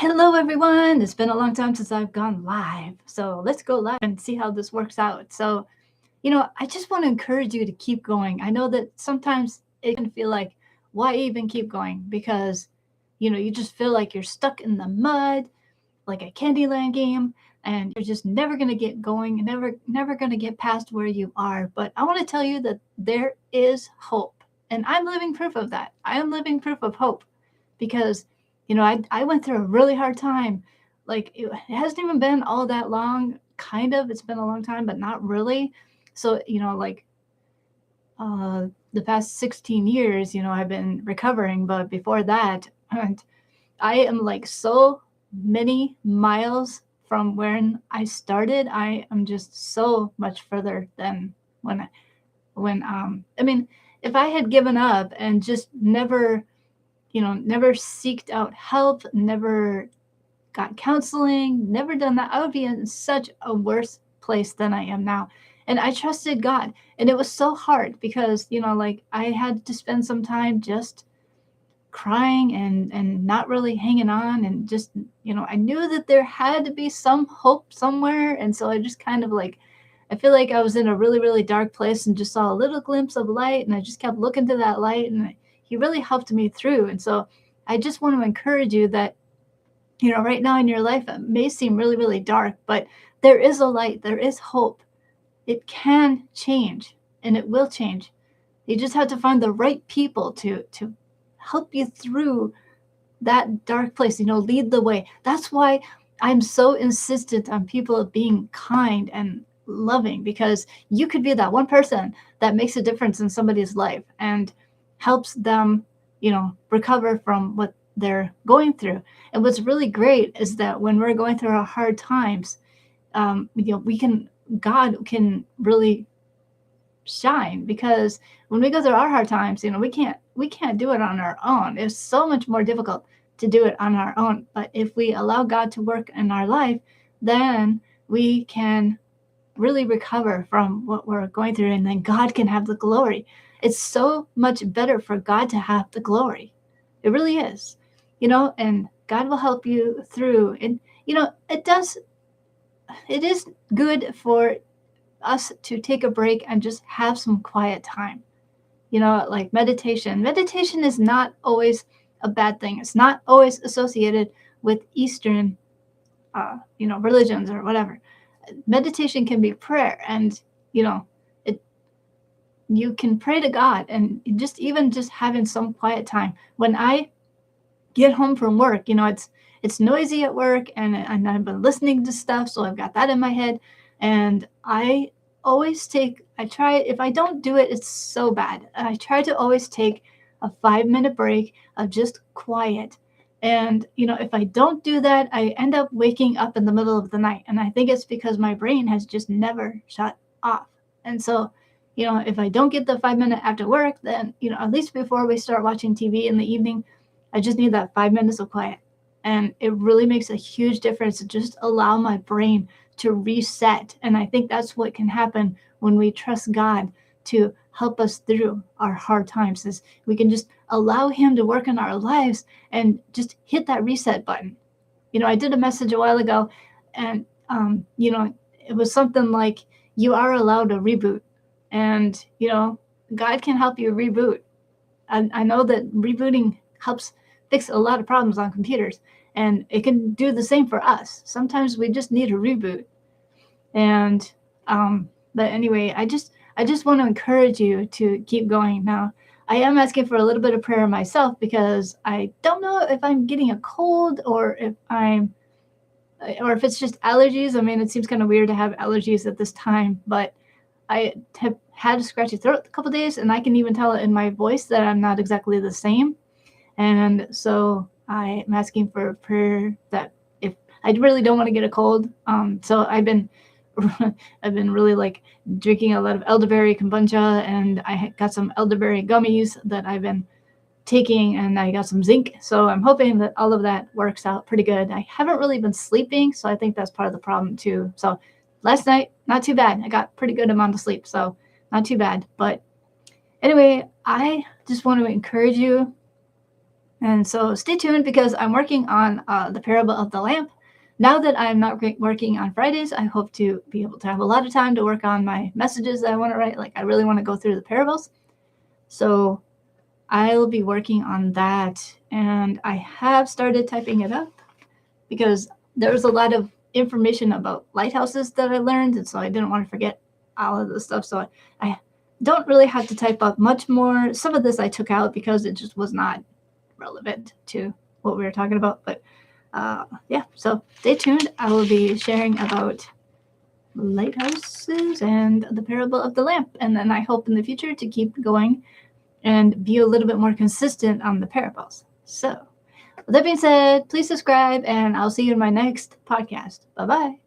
Hello, everyone. It's been a long time since I've gone live. So let's go live and see how this works out. So, I just want to encourage you to keep going. I know that sometimes it can feel like, why even keep going? Because, you just feel like you're stuck in the mud, like a Candyland game, and you're just never going to get going, never going to get past where you are. But I want to tell you that there is hope. And I'm living proof of that. I am living proof of hope because I went through a really hard time. Like it hasn't even been all that long. Kind of, it's been a long time, but not really. So like the past 16 years, I've been recovering, but before that, and I am like so many miles from when I started. I am just so much further than when I mean, if I had given up and just never seeked out help, never got counseling, never done that, I would be in such a worse place than I am now. And I trusted God. And it was so hard because, like I had to spend some time just crying and not really hanging on and just, I knew that there had to be some hope somewhere. And so I just kind of like I feel like I was in a really, really dark place and just saw a little glimpse of light. And I just kept looking to that light. And he really helped me through. And so I just want to encourage you that, right now in your life, it may seem really, really dark, but there is a light, there is hope. It can change and it will change. You just have to find the right people to help you through that dark place, lead the way. That's why I'm so insistent on people being kind and loving, because you could be that one person that makes a difference in somebody's life and helps them, recover from what they're going through. And what's really great is that when we're going through our hard times, God can really shine, because when we go through our hard times, we can't do it on our own. It's so much more difficult to do it on our own. But if we allow God to work in our life, then we can really recover from what we're going through, and then God can have the glory. It's so much better for God to have the glory. It really is. And God will help you through. And it is good for us to take a break and just have some quiet time. Like meditation. Meditation is not always a bad thing. It's not always associated with Eastern, religions or whatever. Meditation can be prayer, and it you can pray to God, and just having some quiet time. When I get home from work, it's noisy at work, and I've been listening to stuff, so I've got that in my head, and I try, if I don't do it, it's so bad. I try to always take a 5-minute break of just quiet. And, if I don't do that, I end up waking up in the middle of the night. And I think it's because my brain has just never shut off. And so, if I don't get the 5 minute after work, then, at least before we start watching TV in the evening, I just need that 5 minutes of quiet. And it really makes a huge difference to just allow my brain to reset. And I think that's what can happen when we trust God to help us through our hard times, is we can just allow him to work in our lives and just hit that reset button. I did a message a while ago, and it was something like, you are allowed to reboot. And God can help you reboot. I know that rebooting helps fix a lot of problems on computers, and it can do the same for us. Sometimes we just need a reboot. And but anyway, I just want to encourage you to keep going. Now, I am asking for a little bit of prayer myself, because I don't know if I'm getting a cold or if it's just allergies. I mean, it seems kind of weird to have allergies at this time, but I have had a scratchy throat a couple days, and I can even tell it in my voice that I'm not exactly the same. And so I'm asking for prayer that, if I really don't want to get a cold. So I've been really like drinking a lot of elderberry kombucha, and I got some elderberry gummies that I've been taking, and I got some zinc. So I'm hoping that all of that works out pretty good. I haven't really been sleeping, so I think that's part of the problem too. So last night, not too bad. I got pretty good amount of sleep, so not too bad. But anyway, I just want to encourage you And so stay tuned because I'm working on the parable of the lamp. Now that I'm not working on Fridays, I hope to be able to have a lot of time to work on my messages that I want to write. Like, I really want to go through the parables. So I'll be working on that. And I have started typing it up because there was a lot of information about lighthouses that I learned. And so I didn't want to forget all of the stuff. So I don't really have to type up much more. Some of this I took out because it just was not relevant to what we were talking about. But yeah, so stay tuned. I will be sharing about lighthouses and the parable of the lamp. And then I hope in the future to keep going and be a little bit more consistent on the parables. So, with that being said, please subscribe and I'll see you in my next podcast. Bye bye.